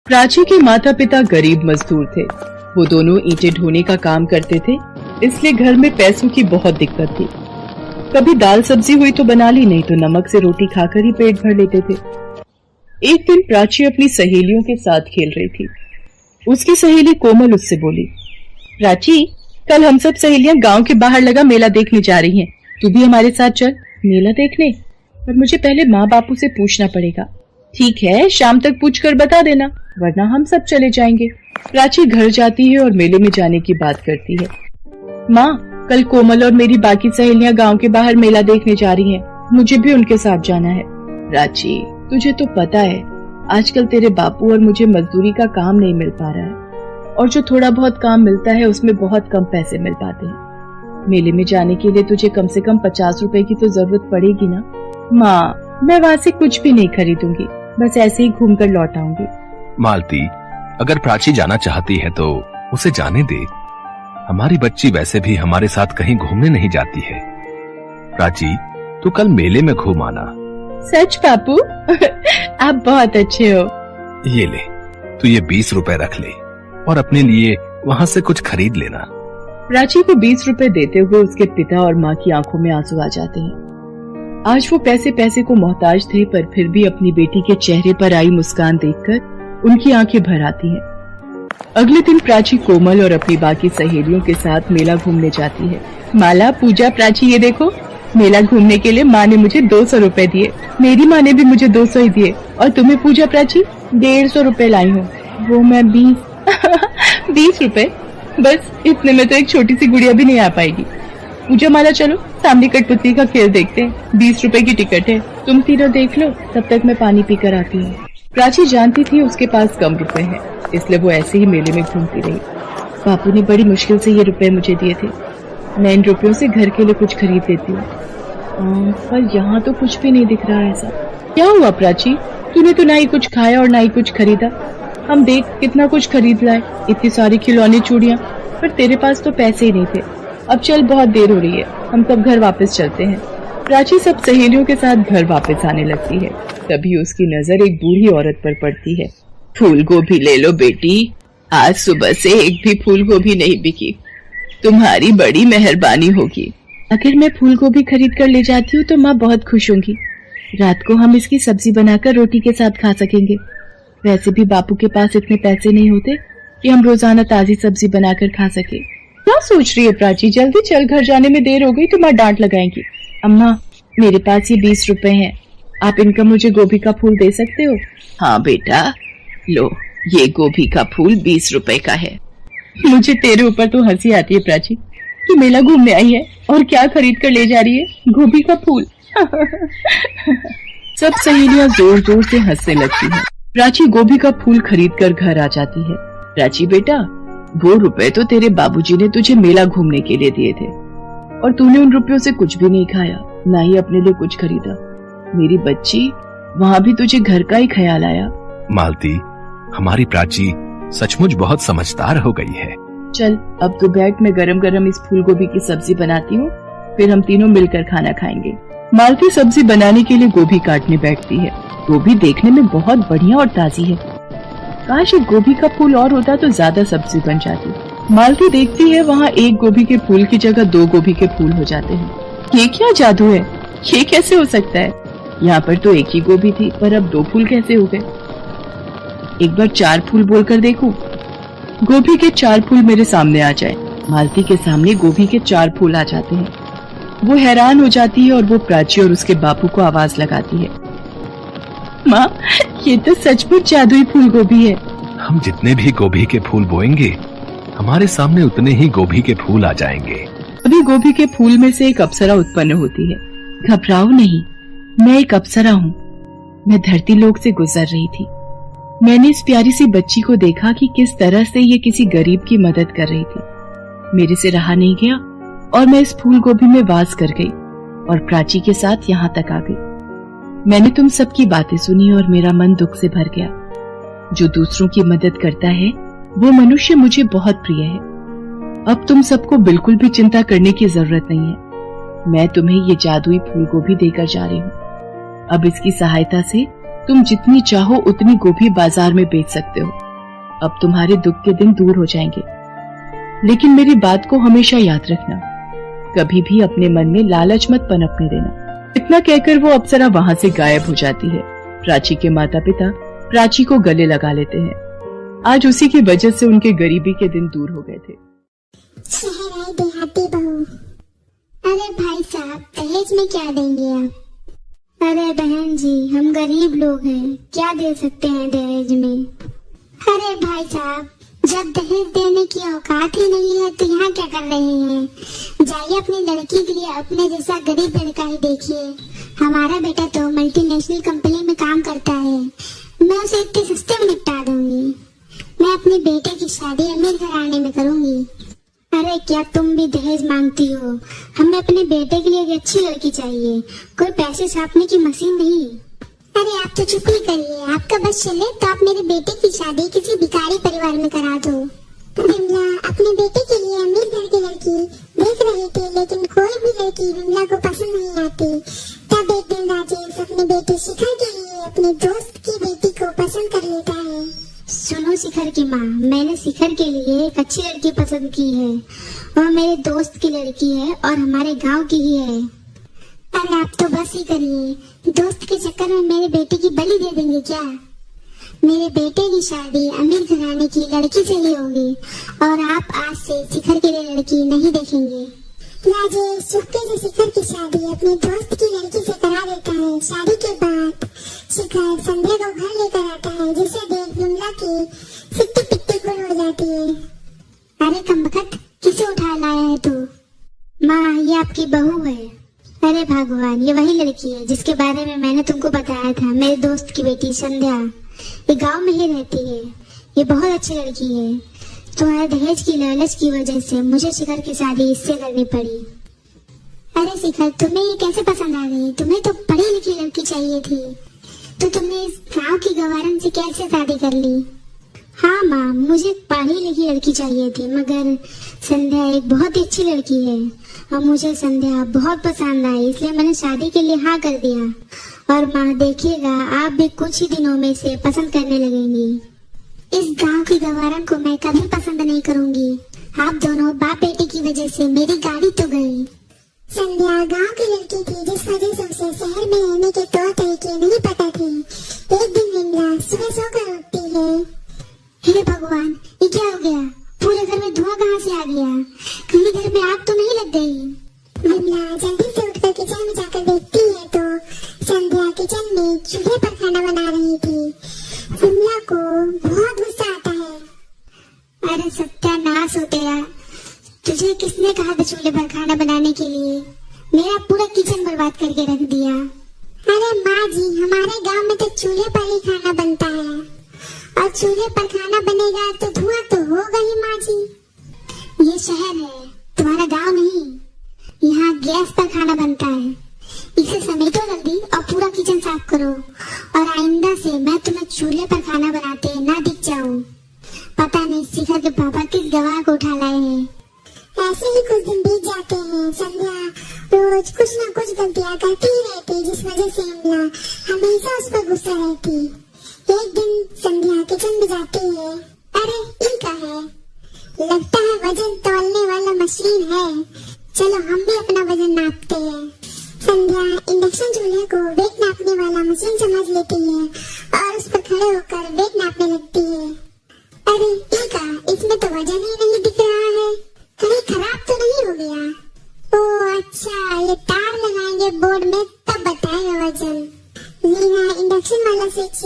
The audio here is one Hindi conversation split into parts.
प्राची के माता पिता गरीब मजदूर थे। वो दोनों ईंटें ढोने का काम करते थे, इसलिए घर में पैसों की बहुत दिक्कत थी। कभी दाल सब्जी हुई तो बना ली, नहीं तो नमक से रोटी खाकर ही पेट भर लेते थे। एक दिन प्राची अपनी सहेलियों के साथ खेल रही थी। उसकी सहेली कोमल उससे बोली, प्राची, कल हम सब सहेलियां गांव के बाहर लगा मेला देखने जा रही हैं। तू भी हमारे साथ चल। मेला देखने? पर मुझे पहले माँ बापू से पूछना पड़ेगा। ठीक है, शाम तक पूछकर बता देना, वरना हम सब चले जाएंगे। प्राची घर जाती है और मेले में जाने की बात करती है। माँ, कल कोमल और मेरी बाकी सहेलियां गांव के बाहर मेला देखने जा रही हैं। मुझे भी उनके साथ जाना है। प्राची, तुझे तो पता है आजकल तेरे बापू और मुझे मजदूरी का काम नहीं मिल पा रहा है, और जो थोड़ा बहुत काम मिलता है उसमें बहुत कम पैसे मिल पाते हैं। मेले में जाने के लिए तुझे कम से कम 50 रुपए की तो जरूरत पड़ेगी ना। माँ, मैं वहाँ से कुछ भी नहीं खरीदूंगी, बस ऐसे ही घूम कर लौट आऊंगी। मालती, अगर प्राची जाना चाहती है तो उसे जाने दे। हमारी बच्ची वैसे भी हमारे साथ कहीं घूमने नहीं जाती है। प्राची, तू कल मेले में घूम आना। सच बापू? आप बहुत अच्छे हो। ये ले, तू ये 20 रुपए रख ले और अपने लिए वहाँ से कुछ खरीद लेना। प्राची को 20 रुपए देते हुए उसके पिता और माँ की आंखों में आंसू आ जाते हैं। आज वो पैसे को मोहताज थे, पर फिर भी अपनी बेटी के चेहरे पर आई मुस्कान देखकर उनकी आंखें भर आती हैं। अगले दिन प्राची कोमल और अपनी बाकी सहेलियों के साथ मेला घूमने जाती है। माला, पूजा, प्राची, ये देखो, मेला घूमने के लिए माँ ने मुझे 200 रुपए दिए। मेरी माँ ने भी मुझे 200 ही दिए। और तुम्हें पूजा प्राची? 150 रुपए लाई हूँ। वो मैं 20 रुपए? बस इतने में तो एक छोटी सी गुड़िया भी नहीं आ पाएगी। पूजा, माला, चलो सामने कठपुतली का खेल देखते हैं। 20 रुपए की टिकट है, तुम तीनों देख लो, तब तक मैं पानी पीकर आती हूँ। प्राची जानती थी उसके पास कम रुपए हैं, इसलिए वो ऐसे ही मेले में घूमती रही। बापू ने बड़ी मुश्किल से ये रुपए मुझे दिए थे। मैं इन रुपयों से घर के लिए कुछ खरीद लेती हूँ। पर यहाँ तो कुछ भी नहीं दिख रहा है ऐसा। क्या हुआ प्राची? तूने तो ना ही कुछ खाया और ना ही कुछ खरीदा। हम देख कितना कुछ खरीद लाए, इतनी सारी खिलौने, चूड़ियाँ, पर तेरे पास तो पैसे ही नहीं थे। अब चल, बहुत देर हो रही है, हम सब घर वापस चलते हैं। प्राची सब सहेलियों के साथ घर वापस आने लगती है। तभी उसकी नजर एक बूढ़ी औरत पर पड़ती है। फूल गोभी ले लो बेटी, आज सुबह से एक भी फूल गोभी नहीं बिकी। तुम्हारी बड़ी मेहरबानी होगी। अगर मैं फूल गोभी खरीद कर ले जाती हूँ तो माँ बहुत खुश होंगी। रात को हम इसकी सब्जी बनाकर रोटी के साथ खा सकेंगे। वैसे भी बापू के पास इतने पैसे नहीं होते कि हम रोजाना ताजी सब्जी बनाकर खा सके। क्या सोच रही है प्राची? जल्दी चल, घर जाने में देर हो गई तो माँ डांट लगाएंगी। अम्मा, मेरे पास ये 20 रुपए हैं, आप इनका मुझे गोभी का फूल दे सकते हो? हाँ बेटा, लो, ये गोभी का फूल 20 रुपए का है। मुझे तेरे ऊपर तो हंसी आती है प्राची। तू मेला घूमने आई है और क्या खरीद कर ले जा रही है? गोभी का फूल। सब सहेलियां जोर जोर से हंसने लगती हैं। प्राची गोभी का फूल खरीद कर घर आ जाती है। प्राची बेटा, वो रुपए तो तेरे बाबूजी ने तुझे मेला घूमने के लिए दिए थे, और तूने उन रुपयों से कुछ भी नहीं खाया, ना ही अपने लिए कुछ खरीदा। मेरी बच्ची, वहाँ भी तुझे घर का ही ख्याल आया। मालती, हमारी प्राची सचमुच बहुत समझदार हो गई है। चल, अब तो बैठ, मैं गरम गरम इस फूल गोभी की सब्जी बनाती हूँ, फिर हम तीनों मिलकर खाना खाएंगे। मालती सब्जी बनाने के लिए गोभी काटने बैठती है। गोभी देखने में बहुत बढ़िया और ताजी है। काश एक गोभी का फूल और होता तो ज्यादा सब्जी बन जाती। मालती देखती है वहाँ एक गोभी के फूल की जगह 2 गोभी के फूल हो जाते हैं। ये क्या जादू है? ये कैसे हो सकता है? यहाँ पर तो एक ही गोभी थी, पर अब 2 फूल कैसे हो गए? एक बार 4 फूल बोलकर देखूं। गोभी के 4 फूल मेरे सामने आ जाए। मालती के सामने गोभी के 4 फूल आ जाते हैं। वो हैरान हो जाती है और वो प्राची और उसके बापू को आवाज लगाती है। माँ, ये तो सचमुच जादुई फूल गोभी है। हम जितने भी गोभी के फूल बोएंगे, हमारे सामने उतने ही गोभी के फूल आ जाएंगे। अभी गोभी के फूल में से एक अप्सरा उत्पन्न होती है। घबराओ नहीं, मैं एक अप्सरा हूँ। मैं धरती लोक से गुजर रही थी। मैंने इस प्यारी सी बच्ची को देखा कि किस तरह से ये किसी गरीब की मदद कर रही थी। मेरे से रहा नहीं गया और मैं इस फूल गोभी में वास कर गई और प्राची के साथ यहाँ तक आ गई। मैंने तुम सबकी बातें सुनी और मेरा मन दुख से भर गया। जो दूसरों की मदद करता है वो मनुष्य मुझे बहुत प्रिय है। अब तुम सबको बिल्कुल भी चिंता करने की जरूरत नहीं है। मैं तुम्हें ये जादुई फूल गोभी देकर जा रही हूँ। अब इसकी सहायता से तुम जितनी चाहो उतनी गोभी बाजार में बेच सकते हो। अब तुम्हारे दुख के दिन दूर हो जाएंगे। लेकिन मेरी बात को हमेशा याद रखना, कभी भी अपने मन में लालच मत पनपने देना। इतना कहकर वो अप्सरा वहां से गायब हो जाती है। प्राची के माता पिता प्राची को गले लगा लेते हैं। आज उसी की वजह से उनके गरीबी के दिन दूर हो गए थे। शहर आई देहाती बहू। अरे भाई साहब, दहेज में क्या देंगे आप? अरे बहन जी, हम गरीब लोग हैं, क्या दे सकते हैं दहेज में? अरे भाई साहब, जब दहेज देने की औकात ही नहीं है तो यहाँ क्या कर रहे हैं? जाइए अपनी लड़की के लिए अपने जैसा गरीब लड़का ही देखिए। हमारा बेटा तो मल्टीनेशनल कंपनी में काम करता है, मैं उसे इतने सस्ते में निपटा दूंगी। मैं अपने बेटे की शादी अमीर घराने में करूंगी। अरे क्या तुम भी दहेज मांगती हो? हमें अपने बेटे के लिए एक अच्छी लड़की चाहिए, कोई पैसे छापने की मशीन नहीं। अरे आप तो चुप ही करिए, आपका बस चले तो आप मेरे बेटे की शादी किसी भिखारी परिवार में करा दो। विमला अपने बेटे के लिए अमीर घर की लड़की देख रही थी, लेकिन कोई भी लड़की विमला को पसंद नहीं आती। तब एक दिन राजेश अपने बेटे शिखर के लिए अपने दोस्त की बेटी को पसंद कर लेता है। सुनो शिखर की माँ, मैंने शिखर के लिए एक अच्छी लड़की पसंद की है। वो मेरे दोस्त की लड़की है और हमारे गांव की ही है। अरे आप तो बस ही करिए, दोस्त के चक्कर में मेरे बेटे की बलि दे देंगे क्या? मेरे बेटे की शादी अमीर घराने की लड़की से ही होगी और आप आज से शिखर के लिए लड़की नहीं देखेंगे। राजेश चुपके से शिखर की शादी अपने दोस्त की लड़की से करा देता है। शादी के बाद शिखर संध्या को घर लेकर आता है, जिसे देख विमला की सिट्टी पिट्टी गुल हो जाती है। अरे कमबख्त, किसे उठा लाया है तू? माँ, ये आपकी बहू है। अरे भगवान, ये वही लड़की है जिसके बारे में मैंने तुमको बताया था, मेरे दोस्त की बेटी संध्या। ये गांव में ही रहती है, ये बहुत अच्छी लड़की है। तुम्हारे दहेज की लालच की वजह से मुझे शिखर की शादी इससे करनी पड़ी। अरे शिखर, तुम्हें ये कैसे पसंद आ गई? तुम्हें तो पढ़ी लिखी लड़की चाहिए थी, तो तुमने इस गांव की गवारन से कैसे शादी कर ली? हाँ माँ, मुझे पढ़ी लिखी लड़की चाहिए थी, मगर संध्या एक बहुत ही अच्छी लड़की है और मुझे संध्या बहुत पसंद आई, इसलिए मैंने शादी के लिए हाँ कर दिया। और माँ देखिएगा, आप भी कुछ ही दिनों में से पसंद करने लगेंगी। इस गांव की गवारन को मैं कभी पसंद नहीं करूंगी। आप दोनों बाप बेटे की वजह से मेरी गाड़ी तो गई। संध्या गांव की लड़की थी, जिस वजह से उसे शहर में रहने के तौर तरीके नहीं पता थे। एक दिन विमला सुबह सोकर उठती है। हे भगवान, ये क्या हो गया? पूरे घर में धुआं कहाँ से आ गया? कहीं घर में आग तो नहीं लग गई? विमला जल्दी से उठकर किचन में जाकर देखती है तो संध्या किचन में चूल्हे पर खाना बना रही थी। विमला को बहुत गुस्सा आता है। अरे सत्यानाश हो तेरा, तुझे किसने कहा था चूल्हे पर खाना बनाने के लिए? मेरा पूरा किचन बर्बाद करके रख दिया। अरे माँ जी, हमारे गांव में तो चूल्हे पर ही खाना बनता है और चूल्हे पर खाना बनेगा तो धुआं तो होगा ही माँ जी। ये शहर है, तुम्हारा गांव नहीं। यहाँ गैस पर खाना बनता है। इसे समेटो जल्दी और पूरा किचन साफ करो, और आइंदा से मैं तुम्हें चूल्हे पर खाना बनाते ना दिख जाऊं। पता नहीं शिखर के पापा किस गवाह को उठा लाए हैं। ऐसे ही कुछ दिन बीत जाते हैं। संध्या रोज कुछ न कुछ गलतियाँ करती ही रहती, जिस वजह से विमला हमेशा उस पर गुस्सा रहती। एक दिन संध्या किचन में जाती है। अरे ये क्या है? लगता है वजन तौलने वाला मशीन है। चलो हम भी अपना वजन नापते हैं। संध्या इंडक्शन चूल्हे को वेट नापने वाला मशीन समझ लेती है और उस पर खड़े होकर वेट नापने लगती है। अरे ये क्या? इसमें तो वजन ही नहीं दिख रहा है, कहीं खराब तो नहीं हो गया? ओह अच्छा, ये तार लगाएंगे बोर्ड में तब बताएगा वजन। रीना इंडक्शन वाला स्विच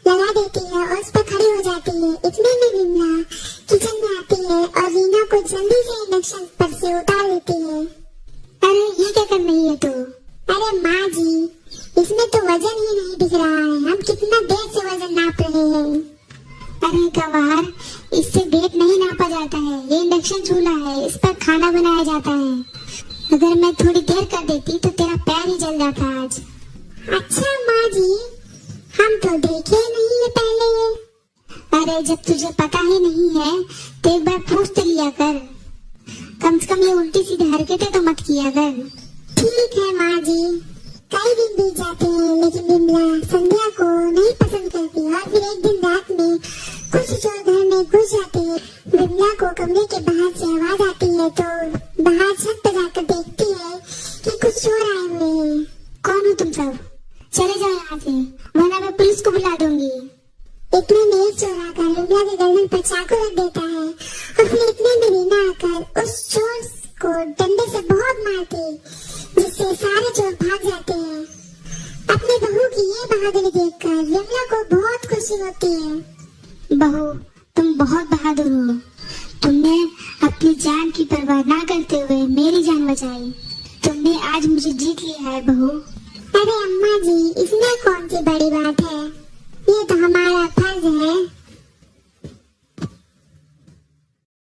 लगा देती है और उस पर खड़ी हो जाती है। इतने में विमला किचन में आती है और रीना को जल्दी से इंडक्शन पर से उतार लेती है। अरे ये क्या कर रही है तू? अरे माँ जी, इसमें तो वजन ही नहीं दिख रहा है, हम कितना देर से वजन नाप रहे हैं। अरे गवार, इससे वेट नहीं नापा जाता है, ये इंडक्शन चूल्हा है, इस पर खाना बनाया जाता है। अगर मैं थोड़ी देर कर देती तो तेरा पैर ही जल जाता आज। अच्छा माँ जी, हम तो देखे नहीं है पहले ये। अरे जब तुझे पता ही नहीं है तो एक बार पूछ तो लिया कर, कम से कम ये उल्टी सीधी हरकतें तो मत किया कर। ठीक है माँ जी। कई दिन बीत जाते हैं लेकिन विमला संध्या को नहीं पसंद करती और फिर एक दिन रात में कुछ चोर घर में घुस जाते हैं। विमला को कमरे के बाहर से आवाज आती है तो बाहर छत पर जाकर देखती है कि कुछ चोर आए हुए हैं। कौन हो तुम सब? चले जाओ यहाँ से वरना मैं पुलिस को बुला दूंगी। इतने में एक चोर आकर विमला के गर्दन पर चाकू रख देता है और फिर इतने में रीना आकर उस चोर को डंडे से बहुत मारती जिससे सारे चोर भाग जाते हैं। अपनी बहू की ये बहादुरी देखकर विमला को बहुत खुशी होती है। बहू तुम बहुत बहादुर हो, तुमने अपनी जान की परवाह ना करते हुए मेरी जान बचाई। तुमने आज मुझे जीत लिया है बहू। अरे अम्मा जी इसमें कौन सी बड़ी बात है, ये तो हमारा फर्ज है।